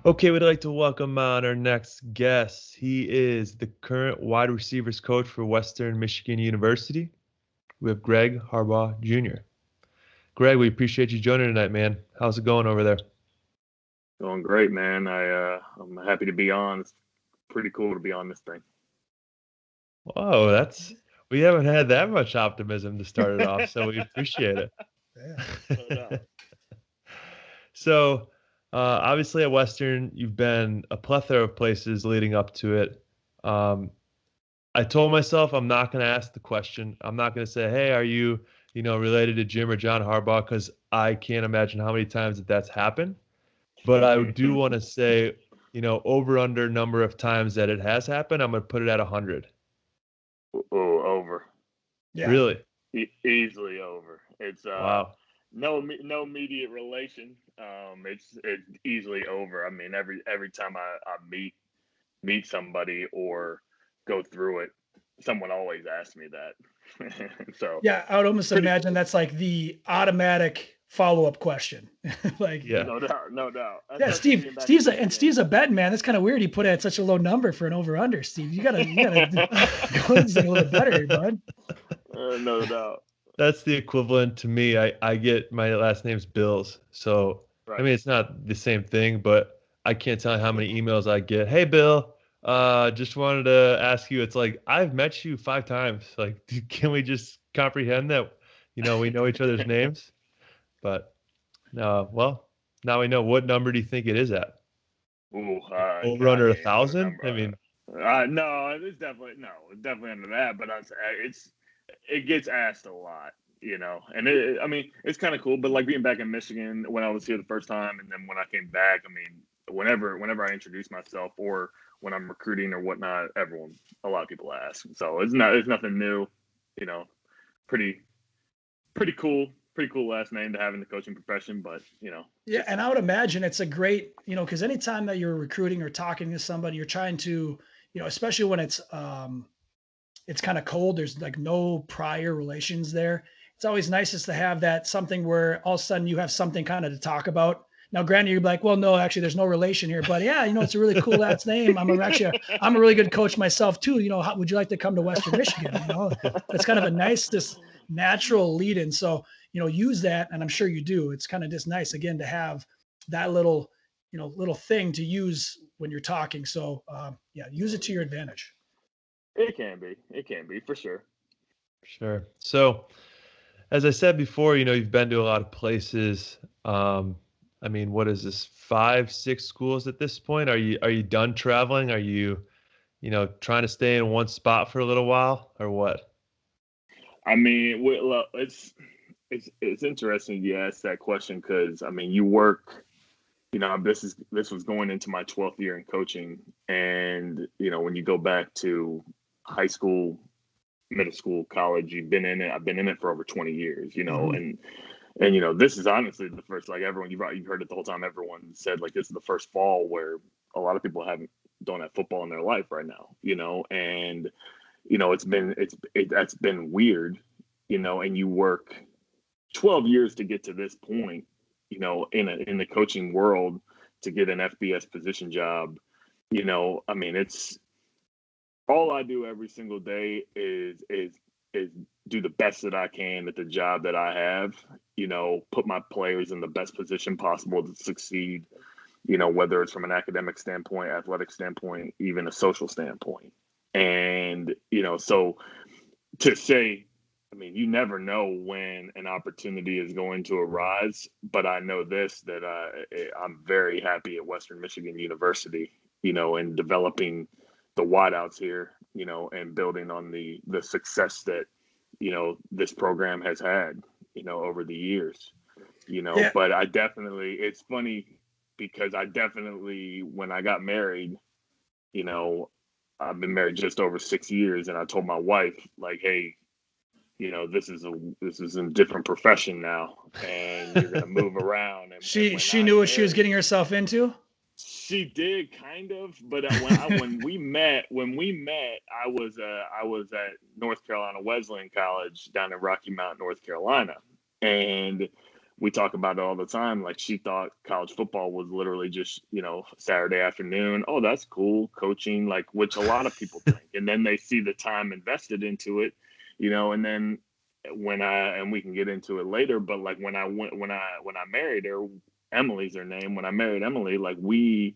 Okay, we'd like to welcome on our next guest. He is the current wide receivers coach for Western Michigan University. We have Greg Harbaugh Jr. Greg, we appreciate you joining tonight, man. How's it going over there? Going great, man. I'm happy to be on. It's pretty cool to be on this thing. Whoa, we haven't had that much optimism to start it off, so we appreciate it. Yeah. No doubt. So, obviously at Western, you've been a plethora of places leading up to it. I told myself I'm not going to ask the question. I'm not going to say, "Hey, are you, related to Jim or John Harbaugh?" Because I can't imagine how many times that's happened. But I do want to say, over under number of times that it has happened, I'm going to put it at 100. Oh, over. Yeah. Really? Easily over. It's Wow. no immediate relation. It's easily over. I mean, every time I meet somebody or go through it, someone always asks me that. So Yeah, I would almost pretty imagine that's like the automatic follow-up question. Like, Yeah. no doubt, no doubt. yeah, Especially being back in Michigan. Steve's a betting man. That's kind of weird. He put it at such a low number for an over/under. Steve, you gotta go this thing a little bit better, here, bud. No doubt. That's the equivalent to me. I get my last name's Bills. So, I Right. mean, it's not the same thing, but I can't tell you how many emails I get. Hey, Bill, just wanted to ask you. It's like, I've met you 5 times. Like, can we just comprehend that, we know each other's names? But, well, now we know. What number do you think it is at? Ooh, Over I under can't even put a 1,000? number I on mean, it. No, it's definitely under that. But it gets asked a lot, and I mean, it's kind of cool. But like being back in Michigan when I was here the first time, and then when I came back, I mean, whenever I introduce myself or when I'm recruiting or whatnot, a lot of people ask. So it's nothing new, you know, pretty pretty cool last name to have in the coaching profession. But Yeah, and I would imagine it's a great, because anytime that you're recruiting or talking to somebody, you're trying to, especially when it's kind of cold, there's like no prior relations there. It's always nicest to have that something where all of a sudden you have something kind of to talk about. Now, granted, you're like, well, no, actually, there's no relation here, but yeah, it's a really cool last name. I'm a really good coach myself too. How would you like to come to Western Michigan? That's kind of a nice, this natural lead in. So, use that, and I'm sure you do. It's kind of just nice again to have that little thing to use when you're talking. So, yeah, use it to your advantage. it can be for sure. sure. So, as I said before, you've been to a lot of places. I mean, what is this? 5, 6 schools at this point? Are you done traveling? Are you, trying to stay in one spot for a little while, or what? I mean, look, it's interesting you ask that question because I mean, you work. This was going into my 12th year in coaching, and when you go back to high school, middle school, college, you've been in it. I've been in it for over 20 years. Mhm. And this is honestly the first, like everyone you've heard it the whole time. Everyone said like this is the first fall where a lot of people don't have football in their life right now. And that's been weird. And you work 12 years to get to this point, in the coaching world to get an FBS position job. I mean, it's all I do every single day is do the best that I can at the job that I have, put my players in the best position possible to succeed, whether it's from an academic standpoint, athletic standpoint, even a social standpoint. And, so to say, I mean, you never know when an opportunity is going to arise, but I know this that I'm very happy at Western Michigan University, and developing the wideouts here, and building on the success that this program has had, over the years, Yeah. But it's funny because I definitely when I got married, you know, I've been married just over 6 years, and I told my wife like, hey, this is a different profession now, and you're gonna move around. And when She I knew what she was married, getting herself into. she did kind of, but when we met, I was at North Carolina Wesleyan College down in Rocky Mount, North Carolina, and we talk about it all the time. Like, she thought college football was literally just, Saturday afternoon. Oh, that's cool. Coaching, like, which a lot of people think. And then they see the time invested into it, and then and we can get into it later, but like when I married her, Emily's her name. When I married Emily, like we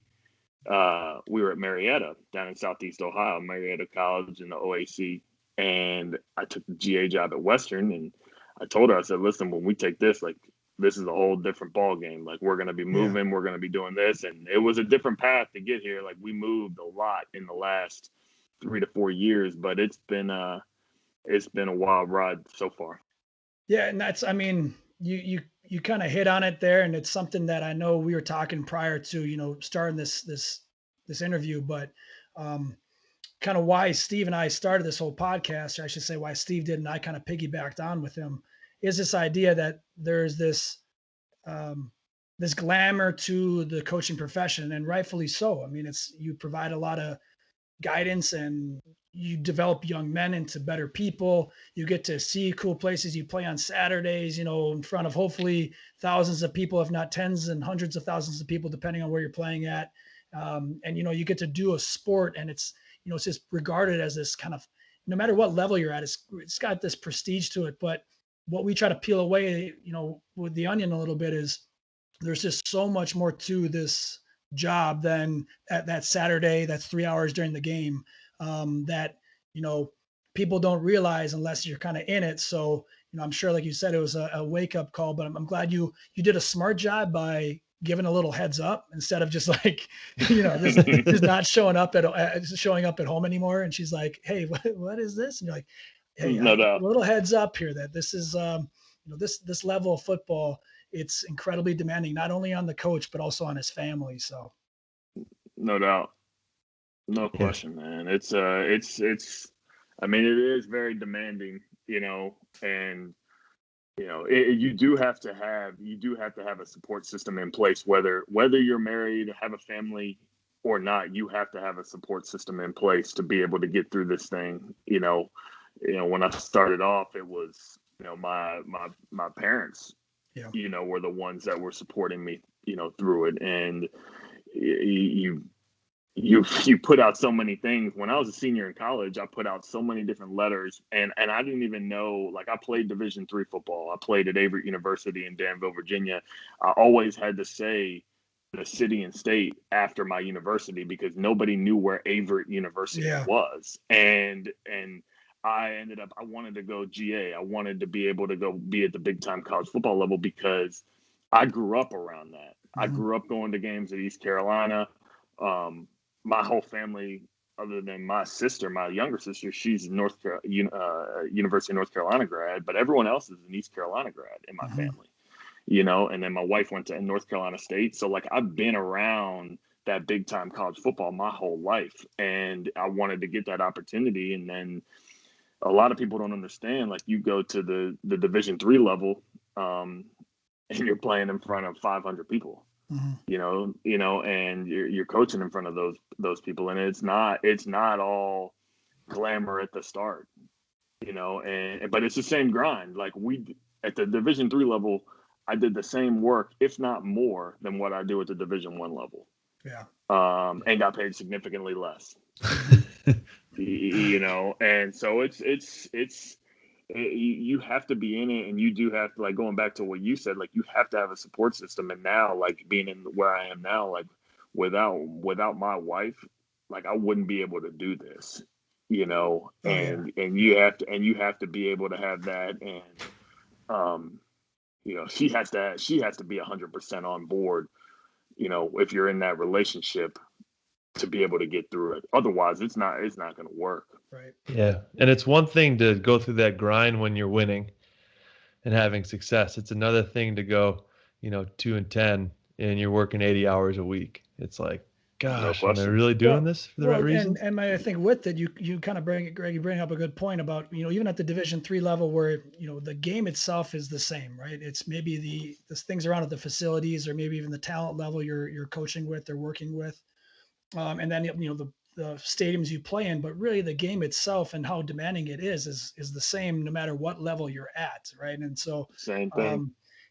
were at Marietta down in Southeast Ohio, Marietta College in the OAC. And I took the GA job at Western, and I told her, I said, listen, when we take this, like, this is a whole different ball game. Like, we're going to be moving, we're going to be doing this. And it was a different path to get here. Like, we moved a lot in the last 3 to 4 years, but it's been a wild ride so far. Yeah. And that's, I mean, you kind of hit on it there, and it's something that I know we were talking prior to, starting this interview, but, kind of why Steve and I started this whole podcast, or I should say why Steve did, and I kind of piggybacked on with him, is this idea that there's this glamour to the coaching profession, and rightfully so. I mean, you provide a lot of guidance, and you develop young men into better people. You get to see cool places. You play on Saturdays, in front of hopefully thousands of people, if not tens and hundreds of thousands of people, depending on where you're playing at. And, you get to do a sport, and it's just regarded as this kind of, no matter what level you're at, it's got this prestige to it. But what we try to peel away, with the onion a little bit, is there's just so much more to this job than that Saturday, that's 3 hours during the game, that, people don't realize unless you're kind of in it. So, I'm sure, like you said, it was a wake up call, but I'm glad you did a smart job by giving a little heads up instead of just like, just not showing up at home anymore. And she's like, hey, what is this? And you're like, hey, No doubt. a little heads up here that this is, this level of football, it's incredibly demanding, not only on the coach, but also on his family. So. No doubt. No question, man. It's I mean, it is very demanding, and you do have to have a support system in place, whether you're married, have a family or not. You have to have a support system in place to be able to get through this thing. When I started off, it was, my parents, were the ones that were supporting me, through it. And you put out so many things. When I was a senior in college, I put out so many different letters, and I didn't even know, like, I played Division III football. I played at Averett University in Danville, Virginia. I always had to say the city and state after my university because nobody knew where Averett University was. And I wanted to go GA. I wanted to be able to go be at the big time college football level because I grew up around that. I grew up going to games at East Carolina. My whole family, other than my sister, my younger sister, she's a University of North Carolina grad, but everyone else is an East Carolina grad in my family, and then my wife went to North Carolina State. So, like, I've been around that big time college football my whole life, and I wanted to get that opportunity. And then a lot of people don't understand, like, you go to the Division III level, and you're playing in front of 500 people. And you're coaching in front of those people, and it's not all glamour at the start, but it's the same grind. Like, we at the Division III level, I did the same work, if not more, than what I do at the Division I level. And got paid significantly less. And so it's you have to be in it, and you do have to, like, going back to what you said, like, you have to have a support system. And now, like, being in where I am now, like, without my wife, like, I wouldn't be able to do this, and you have to be able to have that. And she has to be 100% on board, if you're in that relationship, to be able to get through it. Otherwise, it's not going to work. Right. Yeah. And it's one thing to go through that grind when you're winning and having success. It's another thing to go, 2-10 and you're working 80 hours a week. It's like, gosh, am I really doing this for the right reason? And I think with it, you kind of bring up a good point about, even at the Division III level where, the game itself is the same, right? It's maybe the things around at the facilities, or maybe even the talent level you're coaching with or working with. And then, the stadiums you play in, but really the game itself and how demanding it is the same no matter what level you're at. Right. And so, same thing.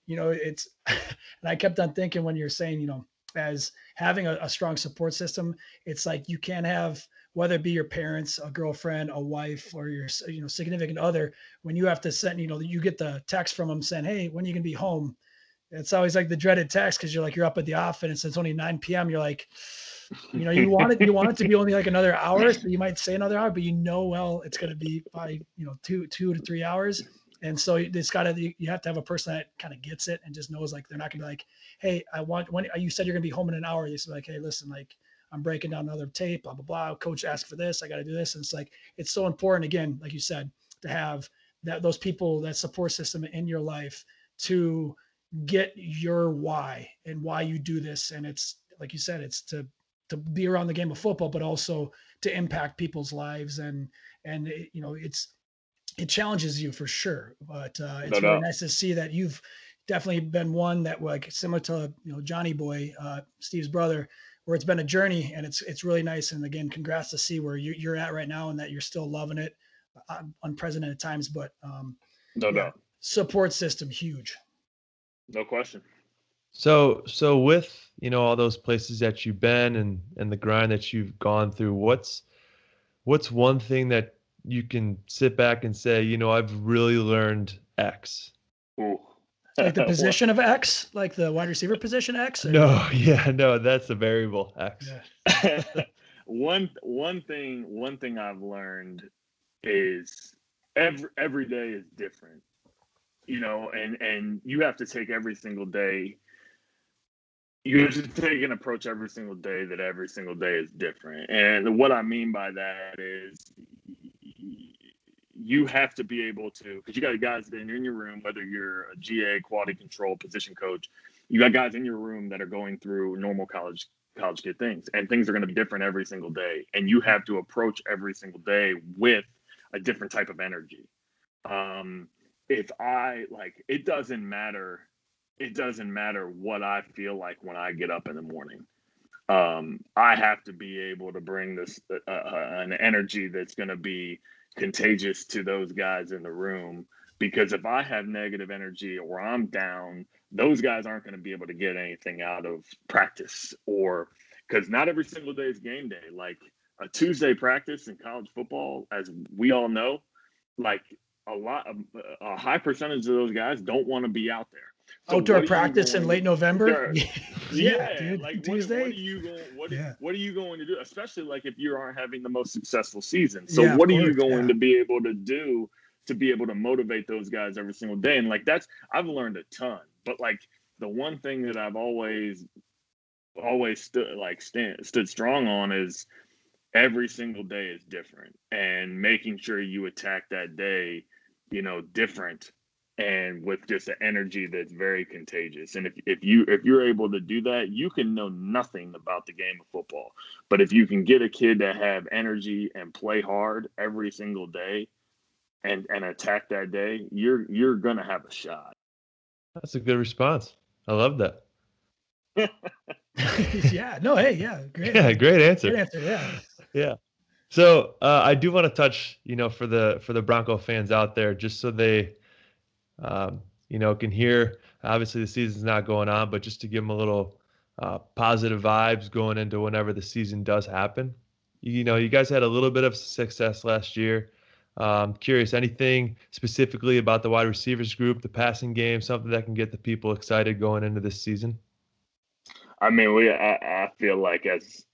it's, and I kept on thinking when you're saying, as having a strong support system, it's like you can't have, whether it be your parents, a girlfriend, a wife, or your, significant other, when you have to send, you get the text from them saying, hey, when are you going to be home? It's always like the dreaded text, because you're up at the office and it's only 9 p.m. You're like, you want it to be only like another hour, so you might say another hour, but well, it's going to be probably 2 to 3 hours. And so it's got to, you have to have a person that kind of gets it and just knows, like, they're not going to be like, hey, when you said you're going to be home in an hour, you say like, hey, listen, like, I'm breaking down another tape, blah blah blah, coach asked for this, I got to do this. And it's like, it's so important, again, like you said, to have those people, that support system in your life, to get your why and why you do this. And it's like you said, it's to be around the game of football, but also to impact people's lives. And it challenges you for sure. But it's really nice to see that you've definitely been one that, like, similar to Johnny Boy, Steve's brother, where it's been a journey, and it's really nice. And again, congrats to see where you're at right now, and that you're still loving it, unprecedented times. But no doubt, support system huge. No question. So with, all those places that you've been and the grind that you've gone through, what's one thing that you can sit back and say, I've really learned X? Ooh. Like the position of X, like the wide receiver position X? Or? No, that's a variable X. Yeah. One thing I've learned is every day is different, and you have to take every single day. You have to take an approach every single day that every single day is different. And what I mean by that is you have to be able to, because you got guys that are in your room, whether you're a GA, quality control, position coach, you got guys in your room that are going through normal college kid things, and things are going to be different every single day. And you have to approach every single day with a different type of energy. It doesn't matter what I feel like when I get up in the morning. I have to be able to bring this an energy that's going to be contagious to those guys in the room, because if I have negative energy or I'm down, those guys aren't going to be able to get anything out of practice, or because not every single day is game day. Like a Tuesday practice in college football, as we all know, like a high percentage of those guys don't want to be out there. So outdoor practice in late November. Yeah, dude, like Tuesday. What are you going to do? Especially like if you aren't having the most successful season. So what are you going to be able to do to be able to motivate those guys every single day? And like I've learned a ton. But like the one thing that I've always stood strong on is every single day is different, and making sure you attack that day, different, and with just an energy that's very contagious. And if you're able to do that, you can know nothing about the game of football, but if you can get a kid to have energy and play hard every single day and attack that day, you're gonna have a shot. That's a good response. I love that. Yeah. No. Hey. Yeah. Great. Yeah. Great answer. Great answer. Yeah. Yeah. So I do want to touch, for the Bronco fans out there, just so they, can hear. Obviously, the season's not going on, but just to give them a little positive vibes going into whenever the season does happen. You guys had a little bit of success last year. Curious, anything specifically about the wide receivers group, the passing game, something that can get the people excited going into this season? I mean, I feel like as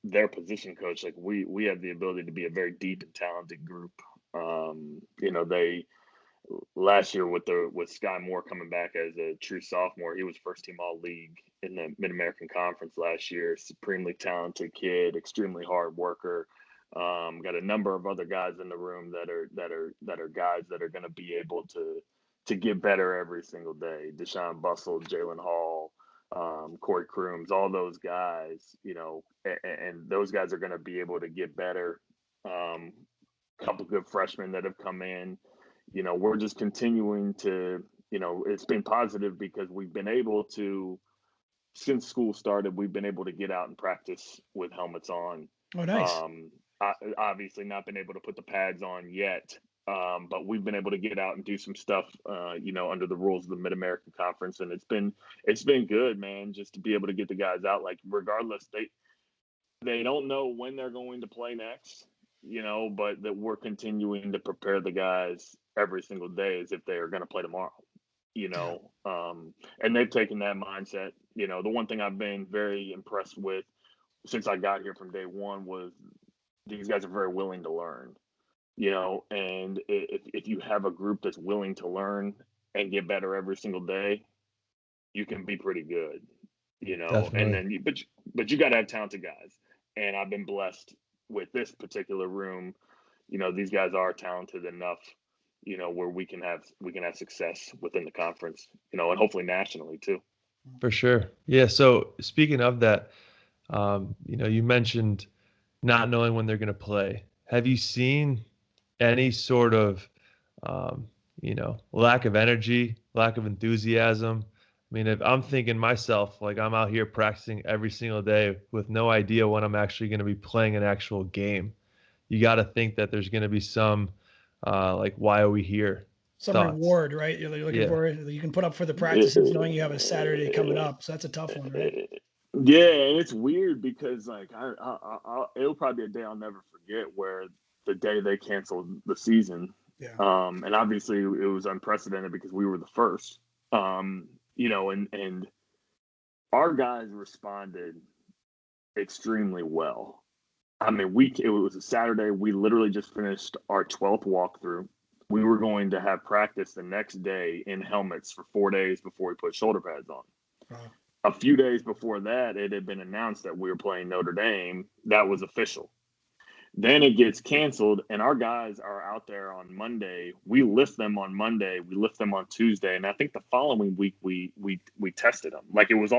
their position coach, like we have the ability to be a very deep and talented group. They last year with Sky Moore coming back as a true sophomore, he was first team all league in the Mid-American Conference last year. Supremely talented kid, extremely hard worker. Got a number of other guys in the room that are guys that are going to be able to get better every single day. Deshaun Bustle, Jalen Hall, Corey Crooms, all those guys, and those guys are going to be able to get better. Couple good freshmen that have come in. We're just continuing to, it's been positive because we've been able to, since school started, we've been able to get out and practice with helmets on. Oh, nice. Obviously not been able to put the pads on yet, But we've been able to get out and do some stuff, under the rules of the Mid-American Conference, and it's been good, man. Just to be able to get the guys out, like regardless, they don't know when they're going to play next, but that we're continuing to prepare the guys every single day as if they are going to play tomorrow, and they've taken that mindset. The one thing I've been very impressed with since I got here from day one was these guys are very willing to learn. And if you have a group that's willing to learn and get better every single day, you can be pretty good, and Definitely. then but you got to have talented guys. And I've been blessed with this particular room. These guys are talented enough, where we can have success within the conference, and hopefully nationally too. For sure. Yeah. So speaking of that, you mentioned not knowing when they're going to play. Have you seen any sort of, lack of energy, lack of enthusiasm? I mean, if I'm thinking myself, like I'm out here practicing every single day with no idea when I'm actually going to be playing an actual game, you got to think that there's going to be some, like, why are we here? Some Thoughts. reward, right? You're looking Yeah. for it. You can put up for the practices knowing you have a Saturday coming up. So that's a tough one, right? Yeah, and it's weird because like it'll probably be a day I'll never forget, where the day they canceled the season, Yeah. and obviously it was unprecedented because we were the first, and our guys responded extremely well. I mean, it was a Saturday. We literally just finished our 12th walkthrough. We were going to have practice the next day in helmets for 4 days before we put shoulder pads on. Wow. A few days before that, it had been announced that we were playing Notre Dame. That was official. Then it gets canceled, and our guys are out there on Monday. We lift them on Monday. We lift them on Tuesday, and I think the following week we tested them. Like it was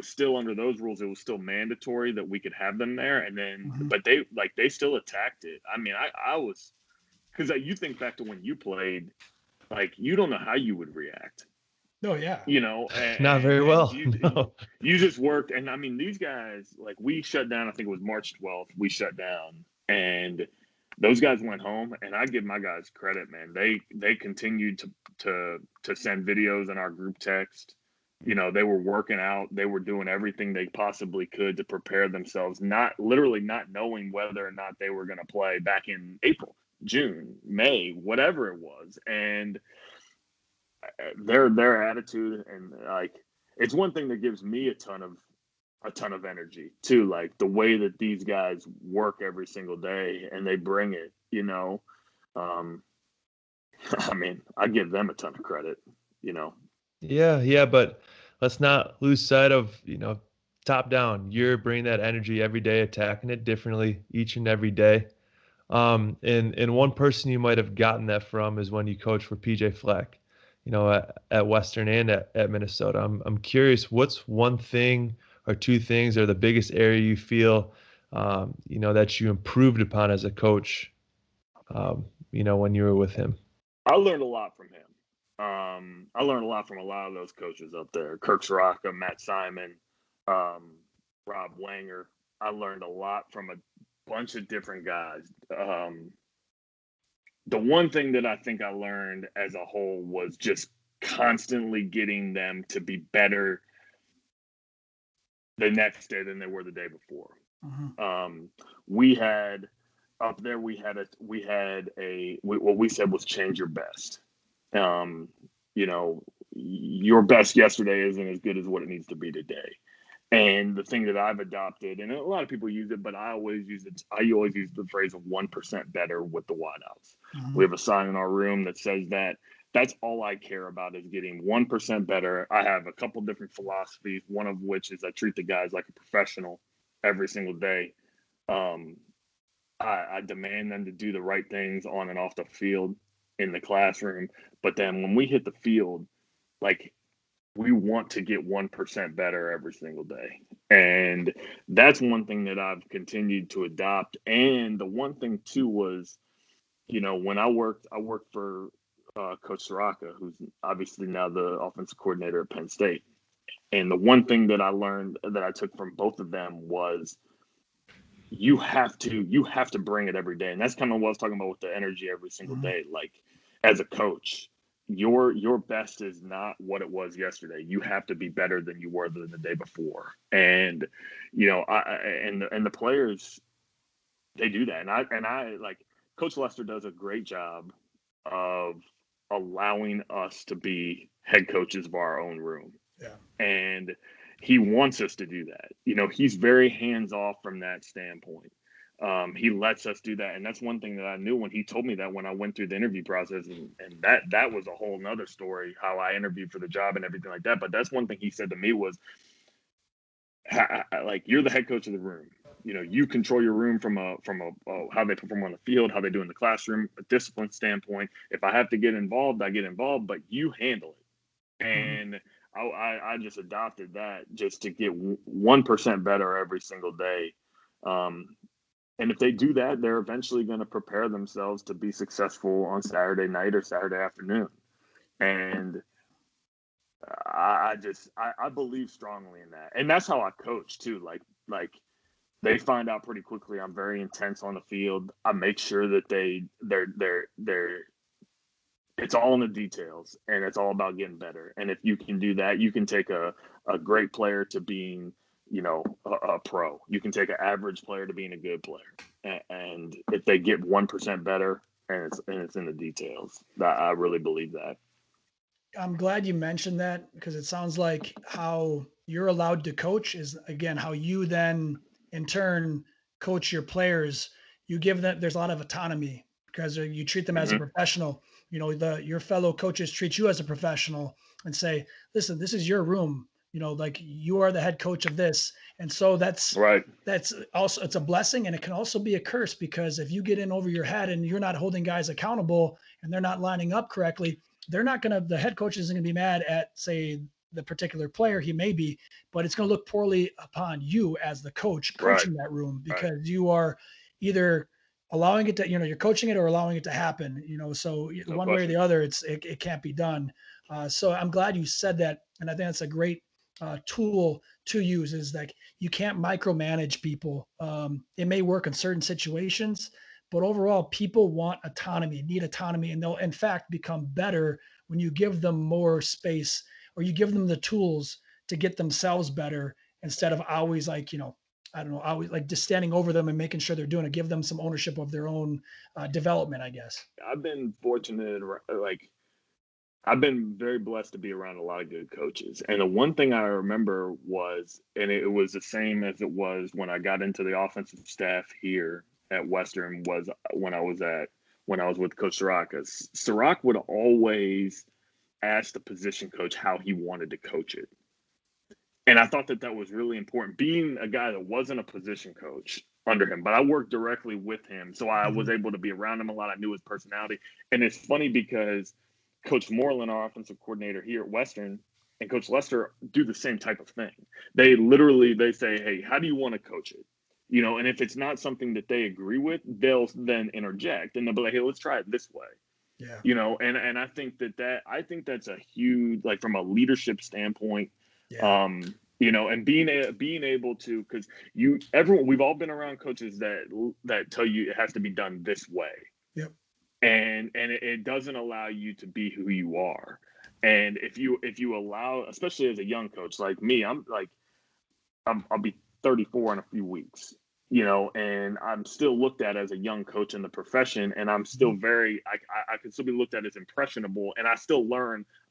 still under those rules. It was still mandatory that we could have them there, and then but they still attacked it. I mean, I was, because you think back to when you played, like you don't know how you would react. Oh yeah. Not very And well. No. you just worked. And I mean, these guys, like we shut down, I think it was March 12th, we shut down, and those guys went home, and I give my guys credit, man. They continued to send videos in our group text. They were working out, they were doing everything they possibly could to prepare themselves, literally not knowing whether or not they were going to play back in April, June, May, whatever it was. And their attitude, and like it's one thing that gives me a ton of energy too, like the way that these guys work every single day and they bring it. I mean, I give them a ton of credit. Yeah, but let's not lose sight of, top down. You're bringing that energy every day, attacking it differently each and every day. And one person you might have gotten that from is when you coach for PJ Fleck, at Western and at Minnesota. I'm curious, what's one thing or two things or the biggest area you feel, that you improved upon as a coach, when you were with him? I learned a lot from him. I learned a lot from a lot of those coaches up there: Kirk Soraka, Matt Simon, Rob Wanger. I learned a lot from a bunch of different guys. The one thing that I think I learned as a whole was just constantly getting them to be better the next day than they were the day before. We had up there, what we said was change your best. Your best yesterday isn't as good as what it needs to be today. And the thing that I've adopted, and a lot of people use it, but I always use the phrase of 1% better with the wideouts. We have a sign in our room that says that. That's all I care about, is getting 1% better. I have a couple different philosophies, one of which is I treat the guys like a professional every single day. I demand them to do the right things on and off the field in the classroom. But then when we hit the field, like, we want to get 1% better every single day. And that's one thing that I've continued to adopt. And the one thing too was, when I worked for Coach Soraka, who's obviously now the offensive coordinator at Penn State. And the one thing that I learned that I took from both of them was you have to bring it every day. And that's kind of what I was talking about with the energy every single day. Like, as a coach, your best is not what it was yesterday. You have to be better than you were than the day before. And and the players, they do that. And I like, Coach Lester does a great job of allowing us to be head coaches of our own room. Yeah. And he wants us to do that. He's very hands off from that standpoint. He lets us do that. And that's one thing that I knew when he told me that, when I went through the interview process, and that was a whole nother story, how I interviewed for the job and everything like that. But that's one thing he said to me was, like, you're the head coach of the room. You control your room from a how they perform on the field, how they do in the classroom, a discipline standpoint. If I have to get involved, I get involved, but you handle it. And I just adopted that just to get 1% better every single day. And if they do that, they're eventually going to prepare themselves to be successful on Saturday night or Saturday afternoon. And I believe strongly in that. And that's how I coach too. Like they find out pretty quickly I'm very intense on the field. I make sure that they're it's all in the details, and it's all about getting better. And if you can do that, you can take a great player to being, a pro. You can take an average player to being a good player. And if they get 1% better, and it's in the details, I really believe that. I'm glad you mentioned that, because it sounds like how you're allowed to coach is, again, how you then in turn coach your players. You give them, there's a lot of autonomy because you treat them as a professional. Your fellow coaches treat you as a professional and say, listen, this is your room. Like, you are the head coach of this. And so that's right. That's also, it's a blessing, and it can also be a curse, because if you get in over your head and you're not holding guys accountable and they're not lining up correctly, the head coach isn't going to be mad at, say, the particular player. He may be, but it's going to look poorly upon you as the coach coaching that room, because you are either allowing it to, you're coaching it or allowing it to happen, so one way or the other, it can't be done. So I'm glad you said that. And I think that's a great tool to use, is like, you can't micromanage people. It may work in certain situations, but overall, people need autonomy, and they'll in fact become better when you give them more space, or you give them the tools to get themselves better, instead of always, like, I don't know, always like just standing over them and making sure they're doing it. Give them some ownership of their own development, I guess. I've been fortunate, I've been very blessed to be around a lot of good coaches. And the one thing I remember was, and it was the same as it was when I got into the offensive staff here at Western, was when I was with Coach Siraka. Siraka would always ask the position coach how he wanted to coach it. And I thought that was really important, being a guy that wasn't a position coach under him, but I worked directly with him. So I was able to be around him a lot. I knew his personality. And it's funny because Coach Moreland, our offensive coordinator here at Western, and Coach Lester do the same type of thing. They say, hey, how do you want to coach it? And if it's not something that they agree with, they'll then interject, and they'll be like, hey, let's try it this way. Yeah. And I think that's a huge, like, from a leadership standpoint, and being able to, because we've all been around coaches that tell you it has to be done this way. Yep. And it doesn't allow you to be who you are. And if you allow, especially as a young coach like me, I'll be 34 in a few weeks, and I'm still looked at as a young coach in the profession, and I'm still I can still be looked at as impressionable, and I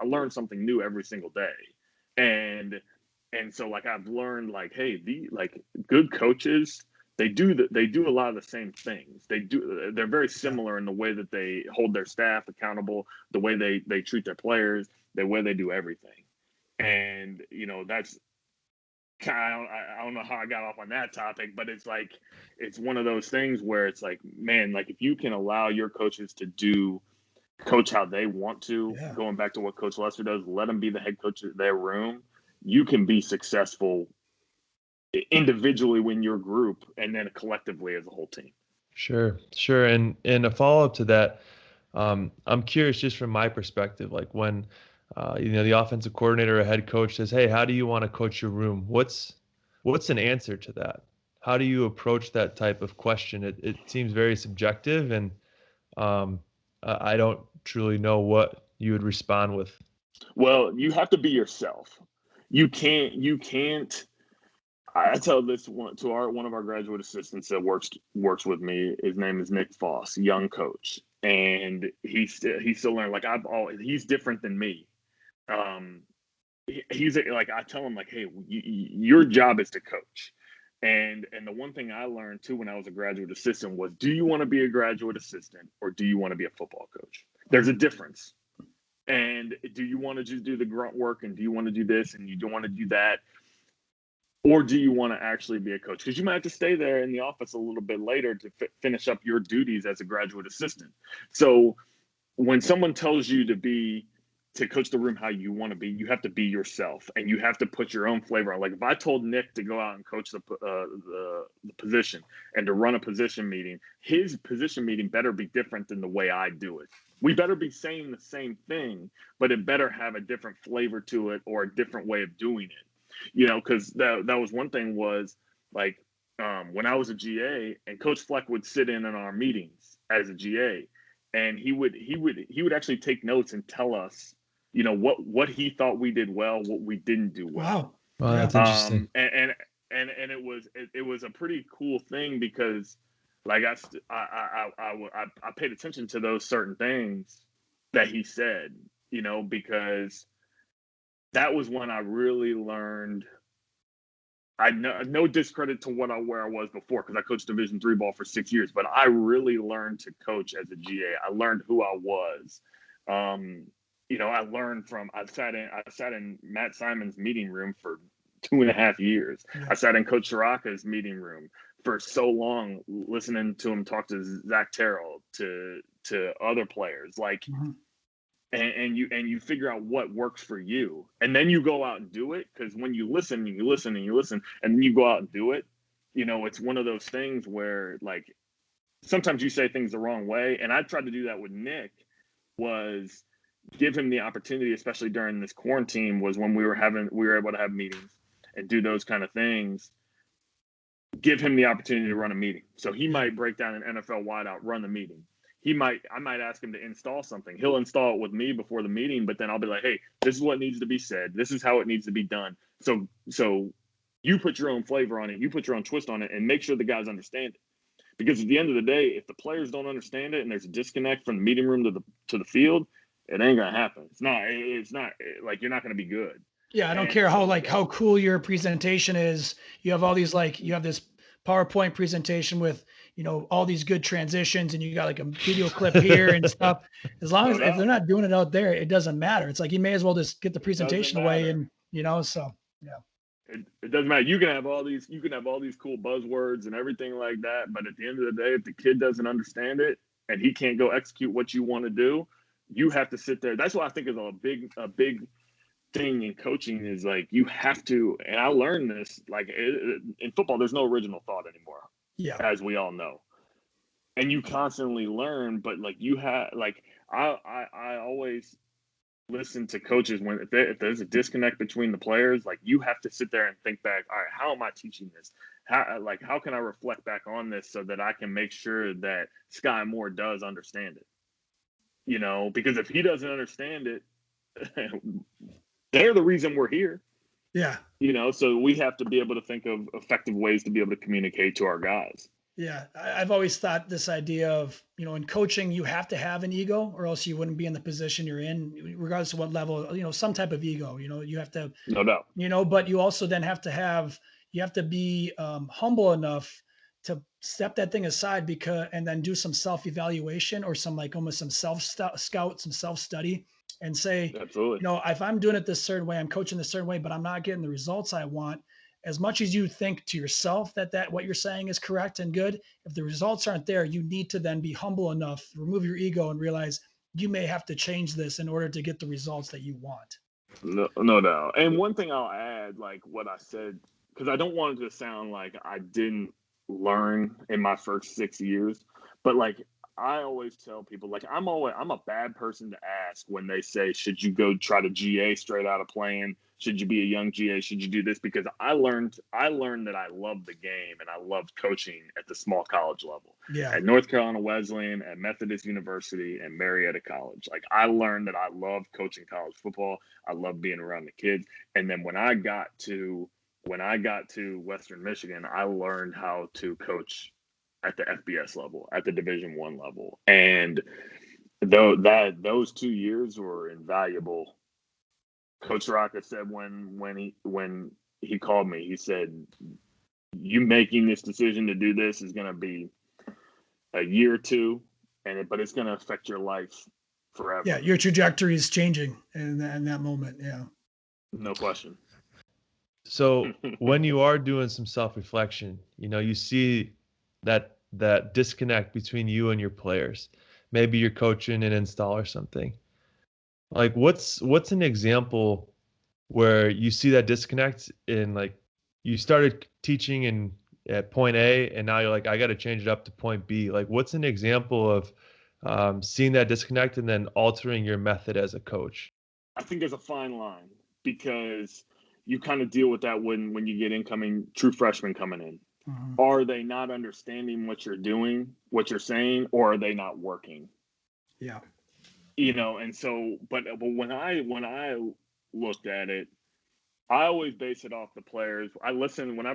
learn something new every single day. And so, like, I've learned, like, hey, good coaches, they do a lot of the same things. They're very similar in the way that they hold their staff accountable, the way they treat their players, the way they do everything. And that's kind of, I don't know how I got off on that topic, but it's like, it's one of those things where it's like, man, like, if you can allow your coaches to coach how they want to, going back to what Coach Lester does, let them be the head coach of their room, you can be successful individually when your group, and then collectively as a whole team. Sure. And a follow-up to that, I'm curious, just from my perspective, like, when the offensive coordinator or head coach says, hey, how do you want to coach your room? What's an answer to that? how do you approach that type of question? It seems very subjective, and I don't truly know what you would respond with. Well, you have to be yourself. You can't. I tell this one to one of our graduate assistants that works with me. His name is Nick Foss, young coach, and he's still learning. Like he's different than me. He's like, I tell him like, hey, your job is to coach. And the one thing I learned too when I was a graduate assistant was, do you want to be a graduate assistant or do you want to be a football coach? There's a difference. And do you want to just do the grunt work, and do you want to do this and you don't want to do that? Or do you want to actually be a coach? Because you might have to stay there in the office a little bit later to finish up your duties as a graduate assistant. So when someone tells you to coach the room how you want to be, you have to be yourself, and you have to put your own flavor on. Like if I told Nick to go out and coach the position and to run a position meeting, his position meeting better be different than the way I do it. We better be saying the same thing, but it better have a different flavor to it or a different way of doing it. You know, because that was one thing was like when I was a GA and Coach Fleck would sit in on our meetings as a GA, and he would actually take notes and tell us, you know, what he thought we did well, what we didn't do well. Wow, that's interesting. And it was a pretty cool thing because like I paid attention to those certain things that he said, you know, because that was when I really learned. No discredit to where I was before, because I coached Division III ball for 6 years, but I really learned to coach as a GA. I learned who I was. You know, I sat in Matt Simon's meeting room for 2.5 years. Yeah. I sat in Coach Shiraka's meeting room for so long, listening to him talk to Zach Terrell, to other players, like, mm-hmm. and you figure out what works for you, and then you go out and do it. Because when you listen, and then you go out and do it, you know, it's one of those things where like sometimes you say things the wrong way, and I tried to do that with Nick. Was give him the opportunity, especially during this quarantine, was when we were able to have meetings and do those kind of things. Give him the opportunity to run a meeting. So he might break down an NFL wideout, run the meeting. I might ask him to install something. He'll install it with me before the meeting, but then I'll be like, hey, this is what needs to be said. This is how it needs to be done. So you put your own flavor on it. You put your own twist on it, and make sure the guys understand it. Because at the end of the day, if the players don't understand it and there's a disconnect from the meeting room to the field, it ain't gonna happen. It's not like you're not gonna be good. Yeah, I don't care how cool your presentation is. You have all these you have this PowerPoint presentation with, you know, all these good transitions, and you got like a video clip here and stuff. As long as if they're not doing it out there, it doesn't matter. It's like you may as well just get the presentation away, and you know, so yeah. It doesn't matter. You can have all these cool buzzwords and everything like that, but at the end of the day, if the kid doesn't understand it and he can't go execute what you want to do, you have to sit there. That's what I think is a big thing in coaching is like you have to. And I learned this like in football. There's no original thought anymore. Yeah, as we all know. And you constantly learn, but like you have like I always listen to coaches when if there's a disconnect between the players, like you have to sit there and think back, all right, how am I teaching this? How can I reflect back on this so that I can make sure that Sky Moore does understand it? You know, because if he doesn't understand it, they're the reason we're here. Yeah. You know, so we have to be able to think of effective ways to be able to communicate to our guys. Yeah, I've always thought this idea of, you know, in coaching, you have to have an ego or else you wouldn't be in the position you're in, regardless of what level, you know, some type of ego, you know, you have to, no doubt, you know, but you also then have to be humble enough to step that thing aside and then do some self-evaluation or some almost some self-scout, some self-study and say, absolutely, you know, if I'm doing it this certain way, I'm coaching this certain way, but I'm not getting the results I want. As much as you think to yourself that what you're saying is correct and good, if the results aren't there, you need to then be humble enough, remove your ego and realize you may have to change this in order to get the results that you want. No doubt. And one thing I'll add, like what I said, because I don't want it to sound like I didn't learn in my first 6 years, but like I always tell people, like I'm a bad person to ask when they say, should you go try to GA straight out of playing Should you be a young GA? Should you do this? Because I learned that I love the game and I loved coaching at the small college level. Yeah. At North Carolina Wesleyan, at Methodist University, and Marietta College. Like, I learned that I loved coaching college football. I loved being around the kids. And then when I got to Western Michigan, I learned how to coach at the FBS level, at the Division I level. And those 2 years were invaluable. Coach Rocca said when he called me, he said, "You making this decision to do this is going to be a year or two, but it's going to affect your life forever." Yeah, your trajectory is changing in that moment. Yeah, no question. So when you are doing some self-reflection, you see that disconnect between you and your players. Maybe you're coaching an install or something. Like, what's an example where you see that disconnect in, like, you started teaching at point A and now you're like, I got to change it up to point B. Like, what's an example of seeing that disconnect and then altering your method as a coach? I think there's a fine line, because you kind of deal with that when you get incoming true freshmen coming in. Mm-hmm. Are they not understanding what you're doing, what you're saying, or are they not working? Yeah. And so, but when I looked at it, I always base it off the players. I listen when I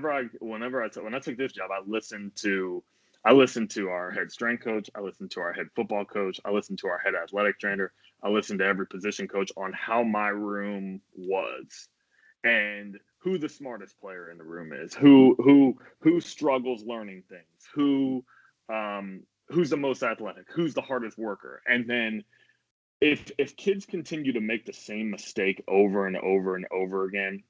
took this job. I listened to our head strength coach. I listened to our head football coach. I listened to our head athletic trainer. I listened to every position coach on how my room was, and who the smartest player in the room is, who struggles learning things, who's the most athletic, who's the hardest worker, and then. If kids continue to make the same mistake over and over and over again,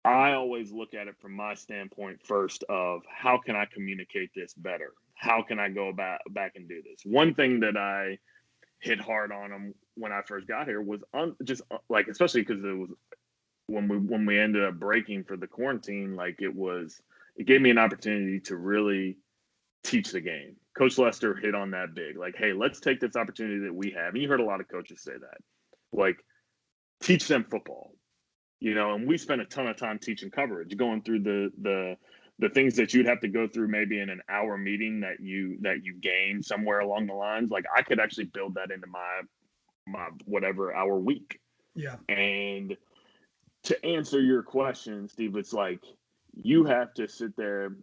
I always look at it from my standpoint first of how can I communicate this better? How can I go back and do this? One thing that I hit hard on them when I first got here was especially because it was when we ended up breaking for the quarantine, like it gave me an opportunity to really teach the game. Coach Lester hit on that big, like, hey, let's take this opportunity that we have. And you heard a lot of coaches say that, like, teach them football, and we spent a ton of time teaching coverage, going through the things that you'd have to go through maybe in an hour meeting that you gain somewhere along the lines. Like, I could actually build that into my whatever hour week. Yeah. And to answer your question, Steve, it's like, you have to sit there.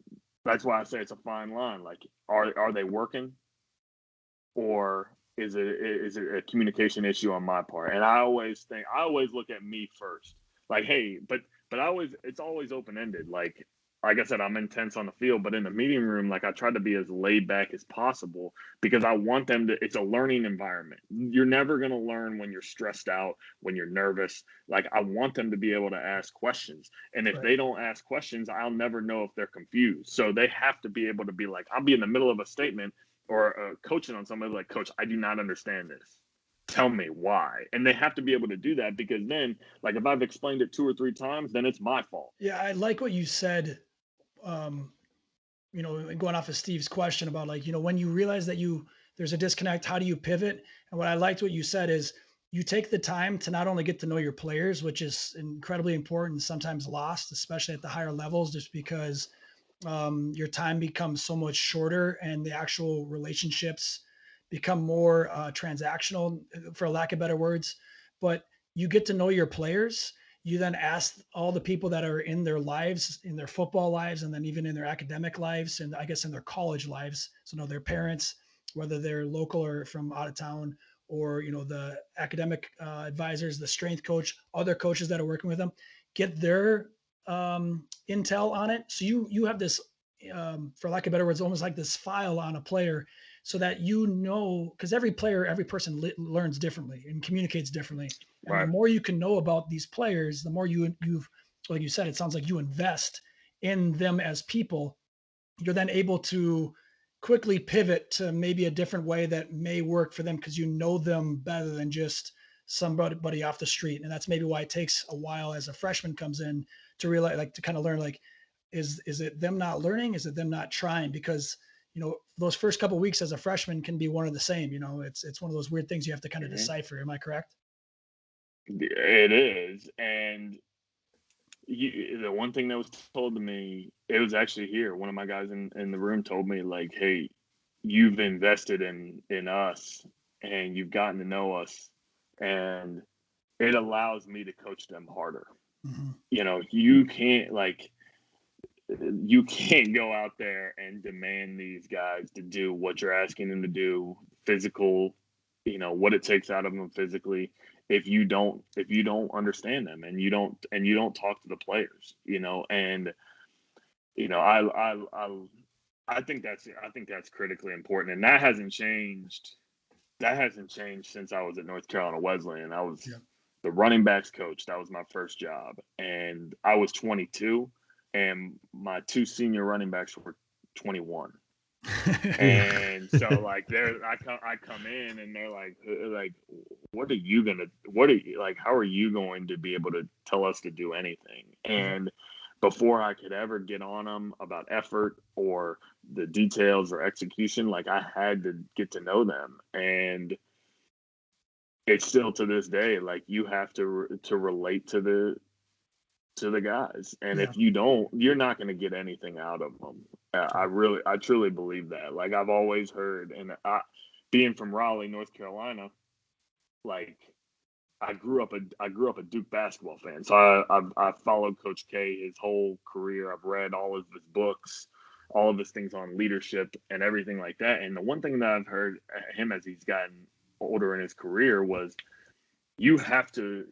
That's why I say it's a fine line. Like, are they working, or is it a communication issue on my part? And I always look at me first. Like, hey, but it's always open ended. Like I said, I'm intense on the field, but in the meeting room, like, I try to be as laid back as possible, because I want them to. It's a learning environment. You're never going to learn when you're stressed out, when you're nervous. Like, I want them to be able to ask questions, and if they don't ask questions, I'll never know if they're confused. So they have to be able to be like, I'll be in the middle of a statement or coaching on somebody, like, Coach, I do not understand this. Tell me why. And they have to be able to do that, because then, like, if I've explained it 2 or 3 times, then it's my fault. Yeah, I like what you said. Going off of Steve's question about, like, when you realize that there's a disconnect, how do you pivot? And what I liked what you said is you take the time to not only get to know your players, which is incredibly important and sometimes lost, especially at the higher levels, just because your time becomes so much shorter and the actual relationships become more transactional, for lack of better words. But you get to know your players. You then ask all the people that are in their lives, in their football lives, and then even in their academic lives, and I guess in their college lives. So, their parents, whether they're local or from out of town, or, the academic advisors, the strength coach, other coaches that are working with them, get their intel on it. So you have this, for lack of better words, almost like this file on a player, so that because every person learns differently and communicates differently. And the more you can know about these players, the more you've, like you said, it sounds like you invest in them as people. You're then able to quickly pivot to maybe a different way that may work for them, because you know them better than just somebody off the street. And that's maybe why it takes a while as a freshman comes in to realize, like, to kind of learn, like, is it them not learning? Is it them not trying? Because, those first couple of weeks as a freshman can be one of the same. It's one of those weird things you have to kind of decipher. Am I correct? It is. And The one thing that was told to me, it was actually here. One of my guys in the room told me, like, hey, you've invested in us and you've gotten to know us, and it allows me to coach them harder. Mm-hmm. You can't go out there and demand these guys to do what you're asking them to do, physical, what it takes out of them physically, if you don't understand them, and you don't talk to the players, and I think that's critically important, and that hasn't changed. That hasn't changed since I was at North Carolina Wesleyan. I was the running backs coach. That was my first job, and I was 22, and my two senior running backs were 21. And so, like, I come in, and they're like, what are you how are you going to be able to tell us to do anything? And before I could ever get on them about effort or the details or execution, like, I had to get to know them. And it's still to this day, like, you have to relate to the guys, and if you don't, you're not going to get anything out of them. I truly believe that. Like, I've always heard, and being from Raleigh, North Carolina, like, I grew up a Duke basketball fan, so I've followed Coach K his whole career. I've read all of his books, all of his things on leadership and everything like that. And the one thing that I've heard him as he's gotten older in his career was, you have to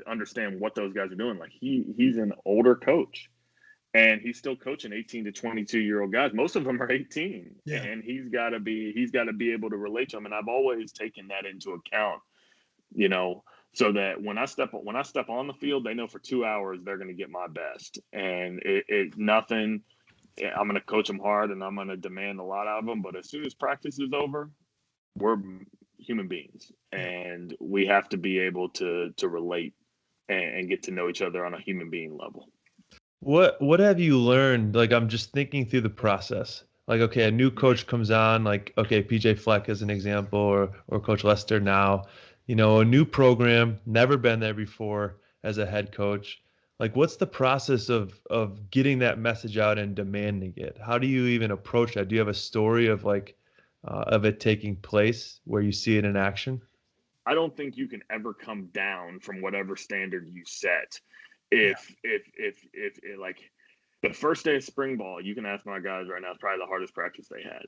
understand what those guys are doing. Like, he's an older coach, and he's still coaching 18 to 22-year-old guys. Most of them are 18, and he's got to be able to relate to them. And I've always taken that into account, so that when I step on the field, they know for 2 hours they're going to get my best, and nothing. I'm going to coach them hard, and I'm going to demand a lot out of them. But as soon as practice is over, we're human beings, and we have to be able to relate and get to know each other on a human being level. What have you learned? Like, I'm just thinking through the process. Like, okay, a new coach comes on, like, okay, PJ Fleck as an example, or Coach Lester now, a new program, never been there before as a head coach. Like, what's the process of getting that message out and demanding it? How do you even approach that? Do you have a story of of it taking place where you see it in action? I don't think you can ever come down from whatever standard you set. If like, the first day of spring ball, you can ask my guys right now, it's probably the hardest practice they had,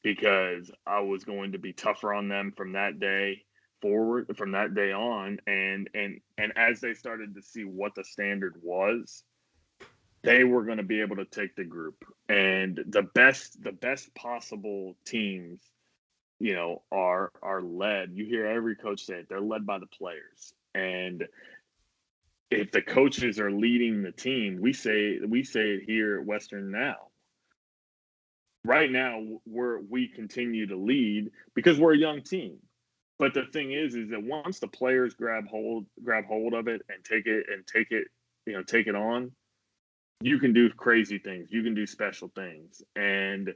because I was going to be tougher on them from that day forward, from that day on. And as they started to see what the standard was, they were going to be able to take the group. And the best possible teams, are led. You hear every coach say it, they're led by the players. And if the coaches are leading the team, we say it here at Western now. Right now, we continue to lead because we're a young team. But the thing is that once the players grab hold of it and take it on, you can do crazy things. You can do special things. And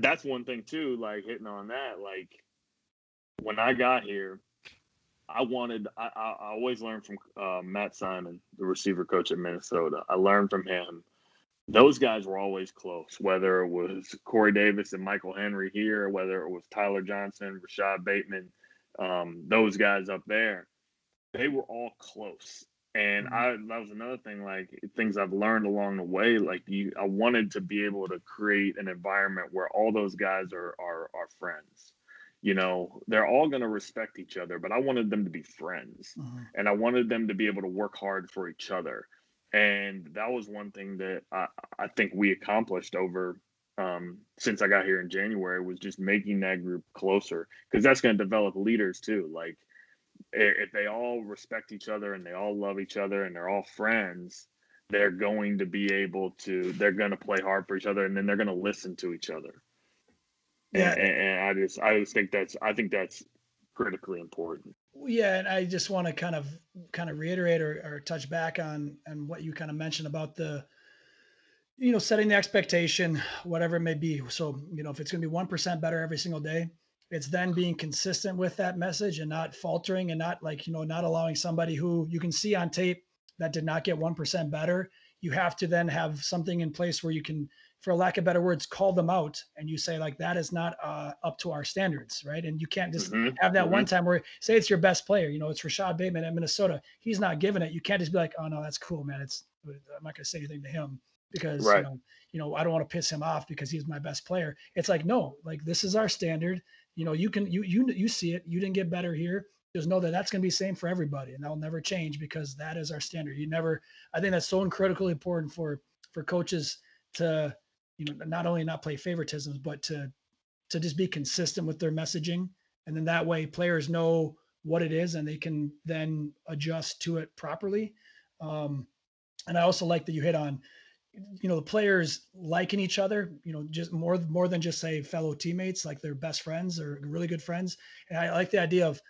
that's one thing too, like, hitting on that, like, when I got here, I always learned from Matt Simon, the receiver coach at Minnesota. I learned from him. Those guys were always close, whether it was Corey Davis and Michael Henry here, whether it was Tyler Johnson, Rashad Bateman, those guys up there, they were all close. And that was another thing, like, things I've learned along the way. Like, I wanted to be able to create an environment where all those guys are friends. They're all going to respect each other, but I wanted them to be friends, and I wanted them to be able to work hard for each other. And that was one thing that I think we accomplished over since I got here in January, was just making that group closer, because that's going to develop leaders too. Like, if they all respect each other and they all love each other and they're all friends, they're going to play hard for each other, and then they're going to listen to each other. Yeah. And I just think that's critically important. Yeah, and I just want to kind of reiterate or touch back on what you kind of mentioned about the, setting the expectation, whatever it may be. So, if it's going to be 1% better every single day, It's then being consistent with that message and not faltering and not not allowing somebody who you can see on tape that did not get 1% better. You have to then have something in place where you can, for lack of better words, call them out and you say like, that is not up to our standards. Right. And you can't just have that one time where say it's your best player, it's Rashad Bateman at Minnesota. He's not giving it. You can't just be like, oh no, that's cool, man. I'm not going to say anything to him because, right. I don't want to piss him off because he's my best player. It's like, no, like this is our standard. You see it. You didn't get better here. Just know that that's going to be the same for everybody, and that'll never change because that is our standard. I think that's so critically important for coaches to, not only not play favoritisms, but to just be consistent with their messaging, and then that way players know what it is and they can then adjust to it properly. And I also like that you hit on the players liking each other, just more than just say fellow teammates, like they're best friends or really good friends. And I like the idea of,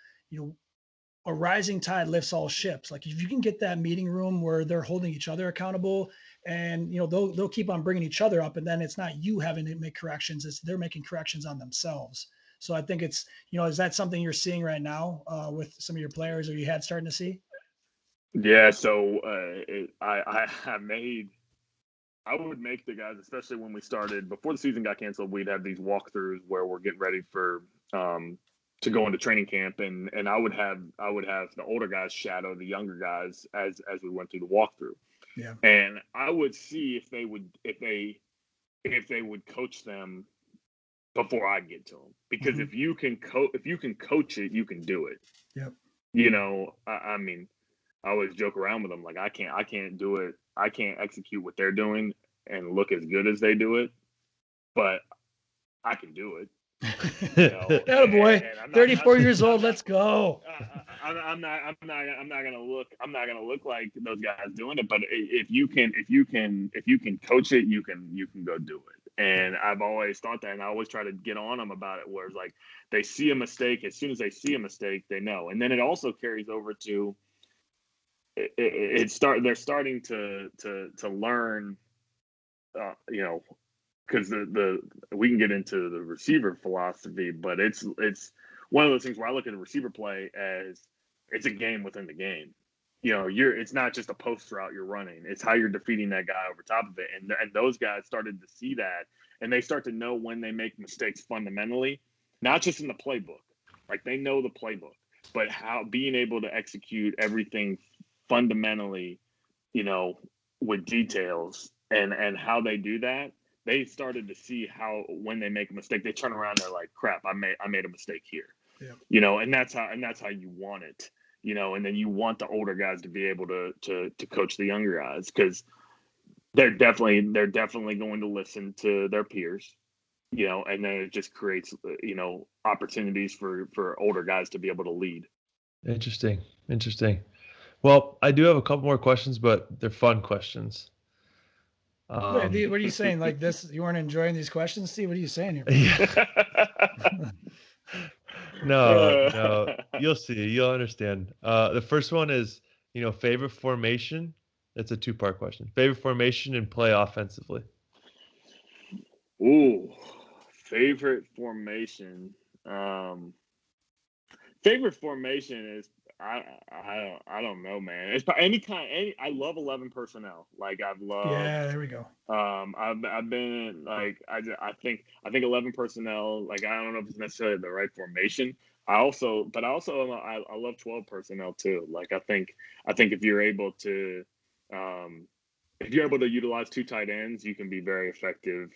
a rising tide lifts all ships. Like if you can get that meeting room where they're holding each other accountable and, they'll keep on bringing each other up and then it's not you having to make corrections. It's they're making corrections on themselves. So I think it's, is that something you're seeing right now with some of your players or you had starting to see? Yeah. So I would make the guys, especially when we started before the season got canceled, we'd have these walkthroughs where we're getting ready for to go into training camp, and I would have the older guys shadow the younger guys as we went through the walkthrough. Yeah. And I would see if they would coach them before I get to them, because if you can coach it, you can do it. Yep. I mean, I always joke around with them like I can't do it. I can't execute what they're doing and look as good as they do it, but I can do it. Oh boy, 34 years old. Let's go. I'm not gonna look like those guys doing it, but if you can coach it, you can go do it. And I've always thought that, and I always try to get on them about it. Where it's like they see a mistake, as soon as they see a mistake, they know, and then it also carries over to. They're starting to learn, because we can get into the receiver philosophy, but it's one of those things where I look at the receiver play as it's a game within the game. It's not just a post route you're running; it's how you're defeating that guy over top of it. And those guys started to see that, and they start to know when they make mistakes fundamentally, not just in the playbook. Like they know the playbook, but how being able to execute everything fundamentally, with details and how they do that. They started to see how when they make a mistake, they turn around, they're like, crap, I made a mistake here. Yeah. And that's how you want it, and then you want the older guys to be able to coach the younger guys, because they're definitely going to listen to their peers, and then it just creates, opportunities for older guys to be able to lead. Interesting. Well, I do have a couple more questions, but they're fun questions. What are you saying? Like this, you weren't enjoying these questions, Steve? What are you saying here? Yeah. No, you'll see. You'll understand. The first one is, favorite formation. It's a two-part question. Favorite formation and play offensively. Ooh, favorite formation. Favorite formation is I don't know, man. It's I love 11 personnel. Like I've loved. Yeah, there we go. I've been like I think 11 personnel. Like I don't know if it's necessarily the right formation. I love 12 personnel too. Like I think if you're able to utilize two tight ends, you can be very effective.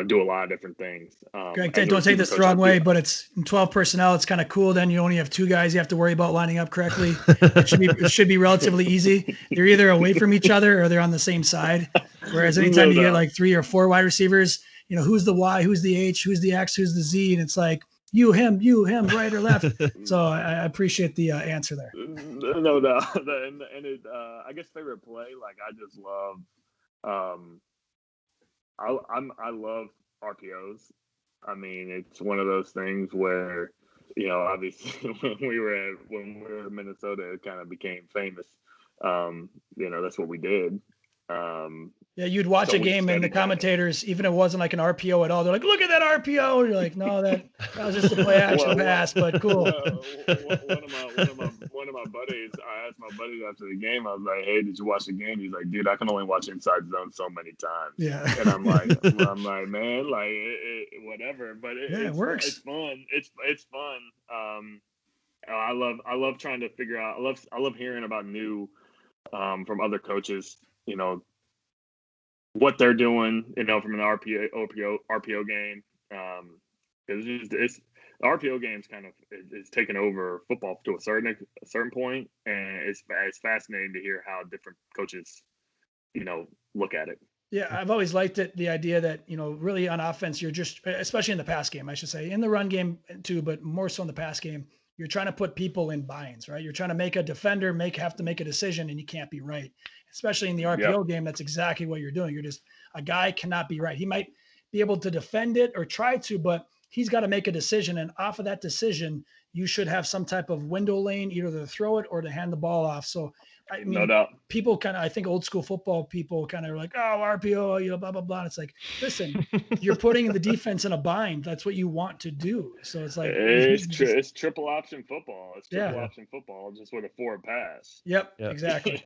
Do a lot of different things. Greg, don't take this the wrong way, but it's 12 personnel. It's kind of cool. Then you only have two guys you have to worry about lining up correctly. It should be relatively easy. They're either away from each other or they're on the same side. Whereas anytime you get like 3 or 4 wide receivers, who's the Y, who's the H, who's the X, who's the Z, and it's like you, him, right or left. So I appreciate the answer there. No doubt. I guess favorite play, like I just love. I love RPOs. I mean, it's one of those things where, obviously when we were in Minnesota, it kind of became famous. That's what we did. Yeah, you'd watch a game and the commentators, even if it wasn't like an RPO at all, they're like, "Look at that RPO!" And you're like, "No, that was just a play action pass, but cool." One of my buddies, I asked my buddy after the game, I was like, "Hey, did you watch the game?" He's like, "Dude, I can only watch Inside Zone so many times." Yeah, and I'm like, man, like whatever, but it works. It's fun. It's fun. I love trying to figure out. I love hearing about new from other coaches. What they're doing, from an RPO game. Because the RPO game's kind of it's taken over football to a certain point, and it's fascinating to hear how different coaches, look at it. Yeah, I've always liked it. The idea that, really on offense, you're just, especially in the pass game, I should say, in the run game too, but more so in the pass game, you're trying to put people in binds, right? You're trying to make a defender have to make a decision, and you can't be right. Especially in the RPO game, that's exactly what you're doing. You're just, a guy cannot be right. He might be able to defend it or try to, but he's got to make a decision. And off of that decision, you should have some type of window lane, either to throw it or to hand the ball off. So, I mean, no doubt. People kind of, I think old school football people kind of are like, oh, RPO, blah, blah, blah. And it's like, listen, you're putting the defense in a bind. That's what you want to do. So it's like, it's triple option football. It's triple option football just with a forward pass. Yep. Exactly.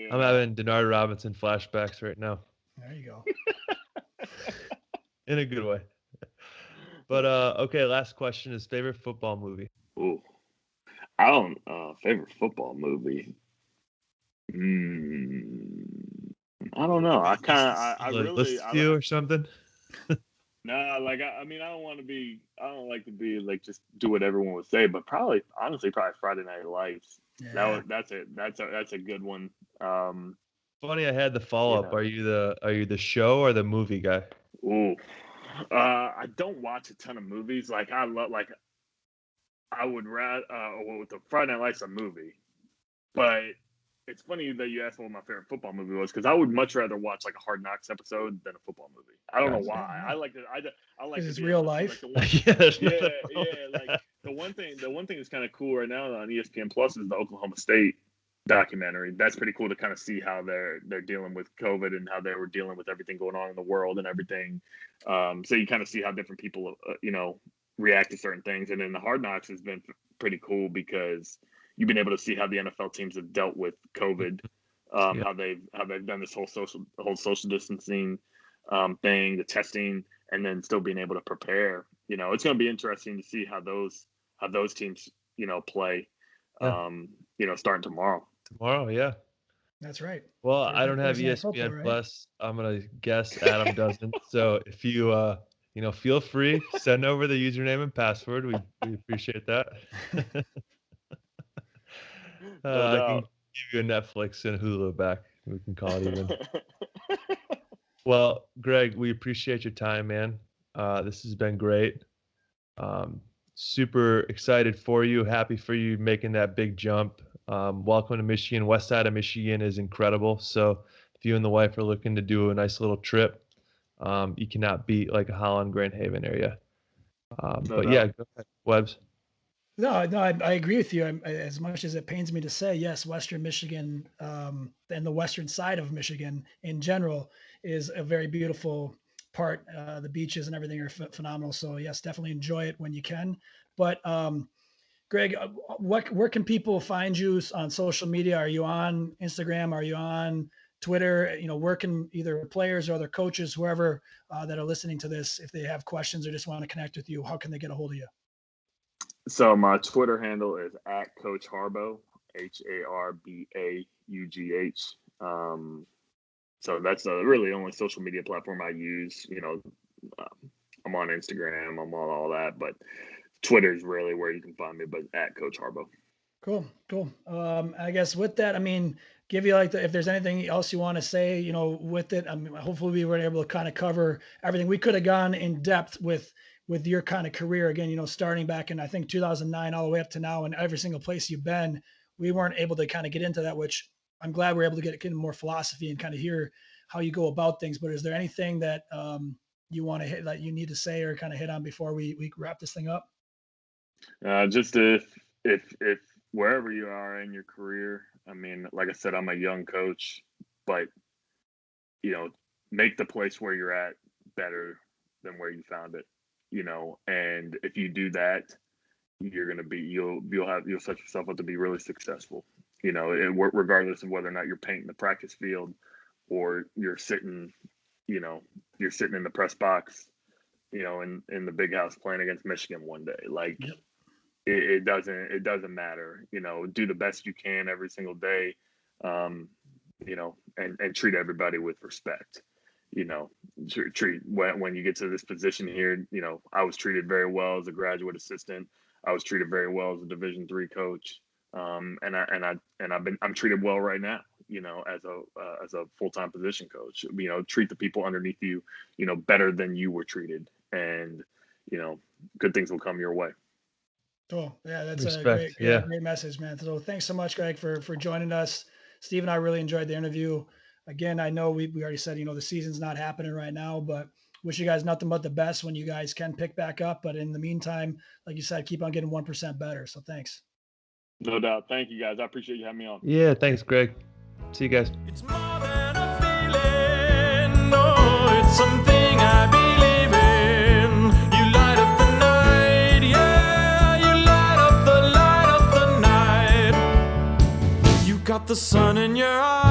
I'm having Denard Robinson flashbacks right now. There you go. In a good way. But okay, last question is favorite football movie. Ooh, I don't favorite football movie. I don't know. I really or something. No, like I don't like to be like just do what everyone would say, but probably Friday Night Lights. Yeah. That's a good one. Funny, I had the follow up. Are you the show or the movie guy? Ooh, I don't watch a ton of movies. Like I would rather with the Friday Night Lights a movie, but it's funny that you asked what my favorite football movie was, because I would much rather watch like a Hard Knocks episode than a football movie. I don't know why. I like it. I like it's real life. Like yeah. Like the one thing that's kind of cool right now on ESPN Plus is the Oklahoma State documentary. That's pretty cool to kind of see how they're dealing with COVID and how they were dealing with everything going on in the world and everything. So you kind of see how different people, react to certain things. And then the Hard Knocks has been pretty cool because you've been able to see how the NFL teams have dealt with COVID, how they've done this whole social distancing thing, the testing, and then still being able to prepare. It's going to be interesting to see how those teams play. Starting tomorrow. Tomorrow, yeah. That's right. Well, I don't have ESPN Plus. I'm gonna guess Adam doesn't. So if you feel free, send over the username and password. We appreciate that. I can give you a Netflix and Hulu back. We can call it even. Well, Greg, we appreciate your time, man. This has been great. Super excited for you. Happy for you making that big jump. Welcome to Michigan. West side of Michigan is incredible. So if you and the wife are looking to do a nice little trip, you cannot beat like a Holland, Grand Haven area. But yeah, go ahead, Webbs. No, I agree with you. As much as it pains me to say, yes, Western Michigan and the western side of Michigan in general is a very beautiful part. The beaches and everything are phenomenal. So yes, definitely enjoy it when you can. But Greg, where can people find you on social media? Are you on Instagram? Are you on Twitter? Where can either players or other coaches, whoever that are listening to this, if they have questions or just want to connect with you, how can they get a hold of you? So my Twitter handle is @Coach Harbaugh, HARBAUGH. So that's really the only social media platform I use. I'm on Instagram, I'm on all that, but Twitter is really where you can find me, but @Coach Harbaugh. Cool. I guess with that, give you if there's anything else you want to say, with it. Hopefully we were able to kind of cover everything. We could have gone in depth with your kind of career again, starting back in, I think 2009 all the way up to now, and every single place you've been. We weren't able to kind of get into that, which I'm glad we're able to get into more philosophy and kind of hear how you go about things. But is there anything that you want to hit, that you need to say or kind of hit on before we wrap this thing up? Just if wherever you are in your career, like I said, I'm a young coach, but make the place where you're at better than where you found it, and if you do that, you're going to be, you'll set yourself up to be really successful, regardless of whether or not you're painting the practice field or you're sitting in the press box, in the big house playing against Michigan one day. Like, Yep. it doesn't matter, do the best you can every single day, and treat everybody with respect. Treat when you get to this position here, I was treated very well as a graduate assistant. I was treated very well as a Division III coach. I'm treated well right now, as a full-time position coach. Treat the people underneath you, better than you were treated, and good things will come your way. Cool. Yeah, that's Respect. a great message, man. So thanks so much, Greg, for joining us. Steve and I really enjoyed the interview. Again, I know we already said, the season's not happening right now, but wish you guys nothing but the best when you guys can pick back up. But in the meantime, like you said, keep on getting 1% better. So thanks. No doubt. Thank you, guys. I appreciate you having me on. Yeah, thanks, Greg. See you guys. It's more than a feeling. No, it's something I believe in. You light up the night, yeah. You light up the night. You got the sun in your eyes.